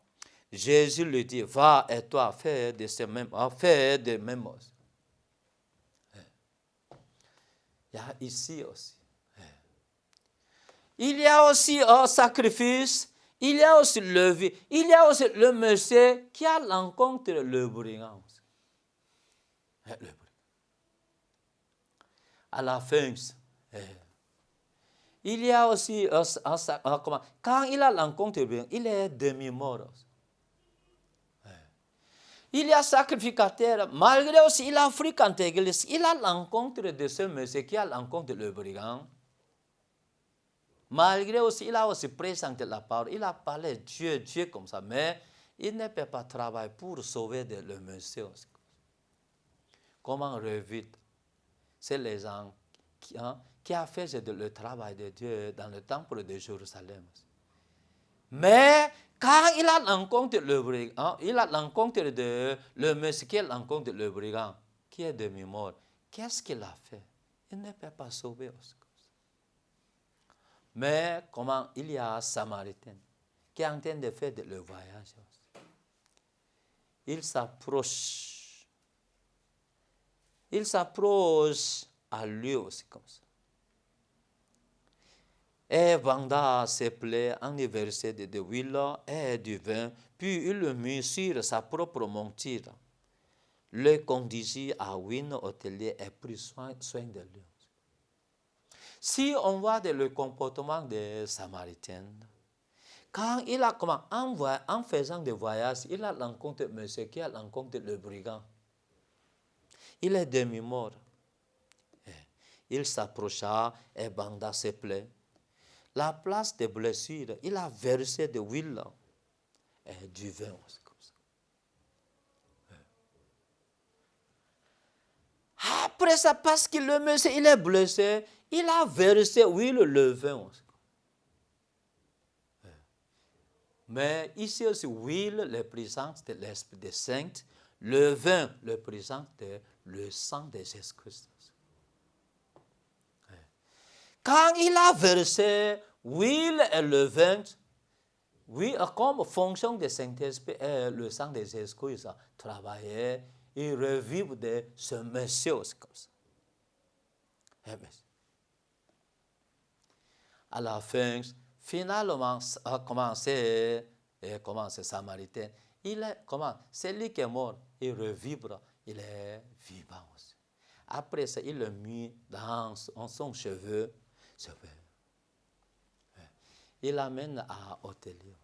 Jésus lui dit, va et toi, fais de même. Il y a ici aussi. Il y a aussi un sacrifice, il y a aussi le vie, il y a aussi le monsieur qui a l'encontre le brigand. À la fin, il y a aussi quand il a l'encontre le brigand, il est demi-mort. Il y a sacrificateur, malgré aussi il a fréquenté l'église, il a l'encontre de ce monsieur qui a l'encontre le brigand. Malgré aussi, il a aussi présenté la parole, il a parlé Dieu comme ça, mais il ne peut pas travailler pour sauver le monsieur. Comment revivre? C'est les gens qui ont fait le travail de Dieu dans le temple de Jérusalem. Mais quand il a l'encontre le brigand, il a l'encontre de le monsieur qui a l'encontre le brigand, qui est demi-mort, qu'est-ce qu'il a fait? Il ne peut pas sauver aussi. Mais comment il y a un Samaritain qui est en train de faire le voyage. Il s'approche. Il s'approche à lui aussi comme ça. Et vendant ses plaies en y versait de l'huile et du vin, puis il le mit sur sa propre monture. Le conduisit à un hôtelier et prit soin de lui. Si on voit le comportement des Samaritains, Quand il a comment, en faisant des voyages, il a rencontré monsieur qui a rencontré le brigand. Il est demi-mort. Il s'approcha et banda ses plaies. La place des blessures, il a versé de l'huile et du vin. Comme ça. Après ça, parce que le monsieur il est blessé, il a versé l'huile, le vin. Mais ici aussi, l'huile représente l'Esprit des Saints, le vin représente le sang de Jésus-Christ. Quand il a versé l'huile et le vin, oui, comme fonction de Saint-Esprit et le sang de Jésus-Christ a travaillé, il revive de ce monsieur comme ça. À la fin, finalement, a commencé Samaritain. Celui qui est mort, il revivra, il est vivant aussi. Après ça, il l'a mis dans son cheveu. Il l'amène à hôtelier.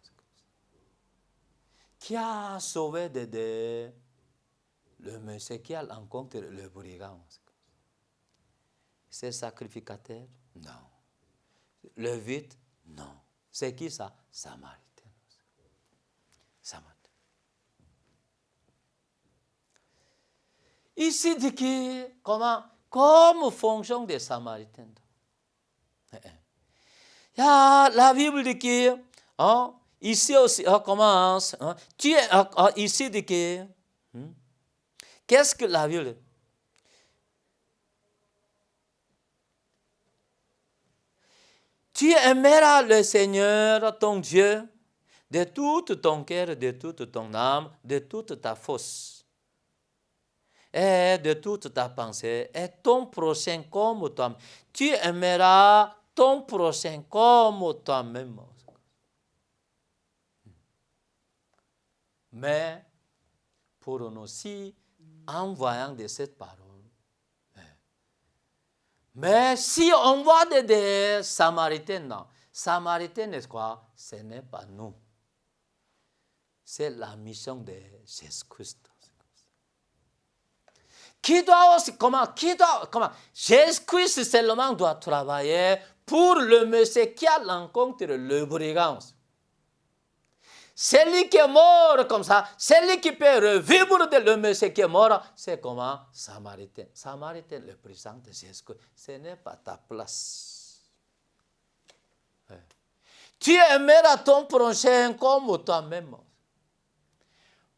Qui a sauvé le monsieur qui a rencontré le brigand? C'est sacrificateur? Non. Le vide? Non. C'est qui ça? Samaritain. Ici dit que, comme fonction des Samaritains. La Bible dit que, ici aussi, commence, tu es ici dit que, qu'est-ce que la Bible dit? Tu aimeras le Seigneur, ton Dieu, de tout ton cœur, de toute ton âme, de toute ta force, et de toute ta pensée, et ton prochain comme toi-même. Tu aimeras ton prochain comme toi-même. Mais pour nous aussi, en voyant de cette parole, mais si on voit des Samaritains, non. Samaritains, n'est-ce quoi? Ce n'est pas nous. C'est la mission de Jésus-Christ. Qui doit aussi, Jésus-Christ seulement doit travailler pour le monsieur qui a rencontré le brigand. Celui qui est mort comme ça, celui qui peut revivre de le monsieur qui est mort, c'est comment? Samaritain. Samaritain représente Jésus-Christ. Ce n'est pas ta place. Tu aimeras ton prochain comme toi-même.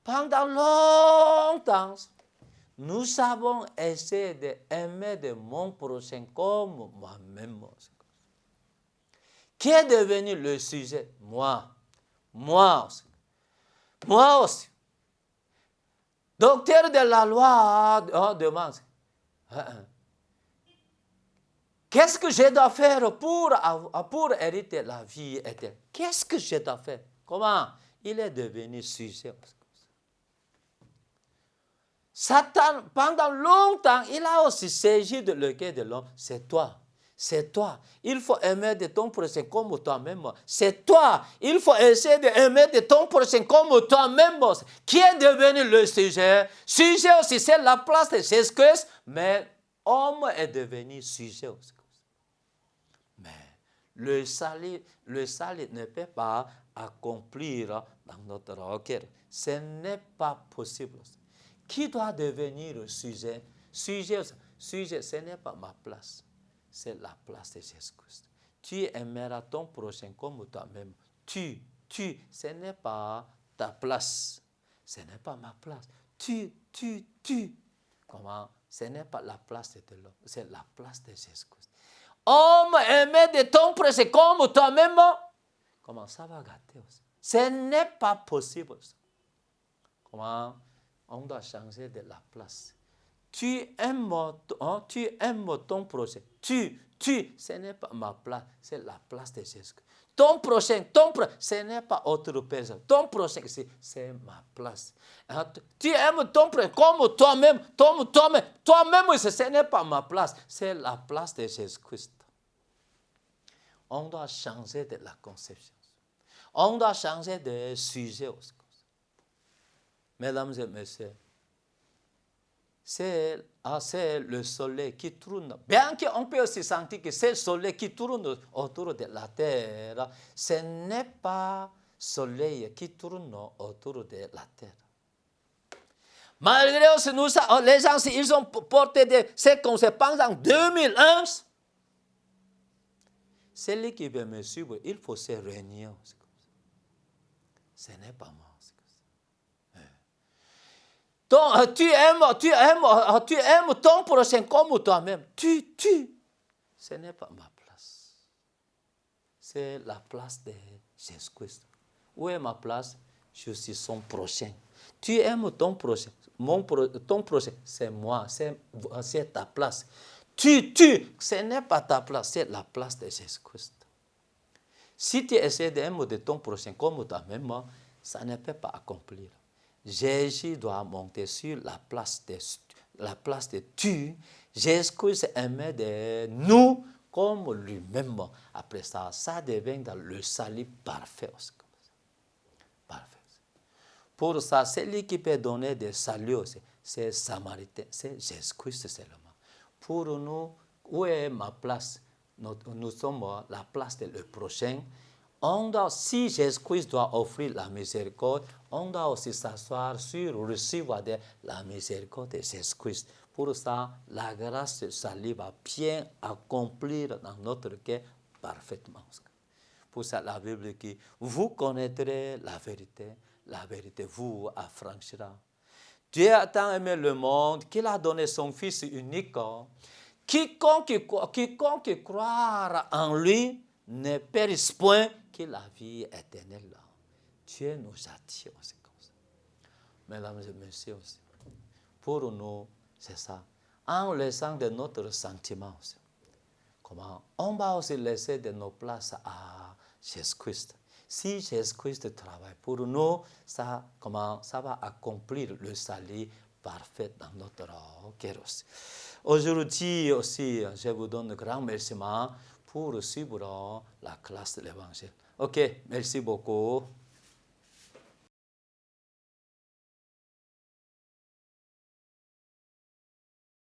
Pendant longtemps, nous avons essayé d'aimer de mon prochain comme moi-même. Qui est devenu le sujet? Moi aussi. Docteur de la loi demande. Qu'est-ce que je dois faire pour hériter la vie éternelle? Qu'est-ce que je dois faire? Comment? Il est devenu sujet. Satan, pendant longtemps, il a aussi saisi de le cœur de l'homme. C'est toi. C'est toi. Il faut aimer de ton prochain comme toi-même. C'est toi. Il faut essayer d'aimer de ton prochain comme toi-même. Qui est devenu le sujet? Sujet aussi, c'est la place de Jésus-Christ, mais homme est devenu sujet aussi. Mais le salut ne peut pas accomplir dans notre cœur. Ce n'est pas possible. Qui doit devenir sujet? Sujet, ce n'est pas ma place. C'est la place de Jésus-Christ. Tu aimeras ton prochain comme toi-même. Tu, ce n'est pas ta place. Ce n'est pas ma place. Tu. Comment? Ce n'est pas la place de l'homme. C'est la place de Jésus-Christ. Homme aimé de ton prochain comme toi-même. Comment ça va gâter aussi? Ce n'est pas possible. Comment? On doit changer de la place. Tu aimes ton prochain. Tu, ce n'est pas ma place, c'est la place de Jésus. Ton prochain, ce n'est pas autre personne. Ton prochain, c'est ma place. Tu aimes ton prochain comme toi-même, toi-même, ce n'est pas ma place, c'est la place de Jésus-Christ. On doit changer de la conception. On doit changer de sujet aussi. Mesdames et messieurs, c'est le soleil qui tourne. Bien qu'on peut aussi sentir que c'est le soleil qui tourne autour de la terre, ce n'est pas le soleil qui tourne autour de la terre. Malgré que les gens, ils ont porté ces conséquences en 2001, celui qui veut me suivre, il faut se réunir. Ce n'est pas moi. Donc, tu aimes ton prochain comme toi-même. Ce n'est pas ma place. C'est la place de Jésus-Christ. Où est ma place? Je suis son prochain. Tu aimes ton prochain. Ton prochain, c'est moi. C'est ta place. Ce n'est pas ta place, c'est la place de Jésus-Christ. Si tu essaies d'aimer de ton prochain comme toi-même, ça ne peut pas accomplir. Jésus doit monter sur la place de tu. Jésus-Christ aimait de nous comme lui-même. Après ça, ça devient dans le salut parfait. Parfait. Pour ça, celui qui peut donner des saluts, c'est Samaritain, c'est Jésus-Christ seulement. Pour nous, où est ma place? Nous sommes la place de le prochain. Si Jésus-Christ doit offrir la miséricorde, on doit aussi s'asseoir sur recevoir la miséricorde de Jésus-Christ. Pour ça, la grâce de salut va bien accomplir dans notre cœur parfaitement. Pour ça, la Bible dit, vous connaîtrez la vérité vous affranchira. Dieu a tant aimé le monde qu'il a donné son Fils unique. Quiconque croira en lui ne périsse point que la vie éternelle. Dieu nous a dit aussi comme ça. Mesdames et messieurs aussi. Pour nous, c'est ça. En laissant de notre sentiment aussi. Comment on va aussi laisser de nos places à Jésus-Christ. Si Jésus-Christ travaille pour nous, ça va accomplir le salut parfait dans notre cœur aussi. Aujourd'hui aussi, je vous donne un grand merci pour suivre la classe de l'Évangile. Ok, merci beaucoup.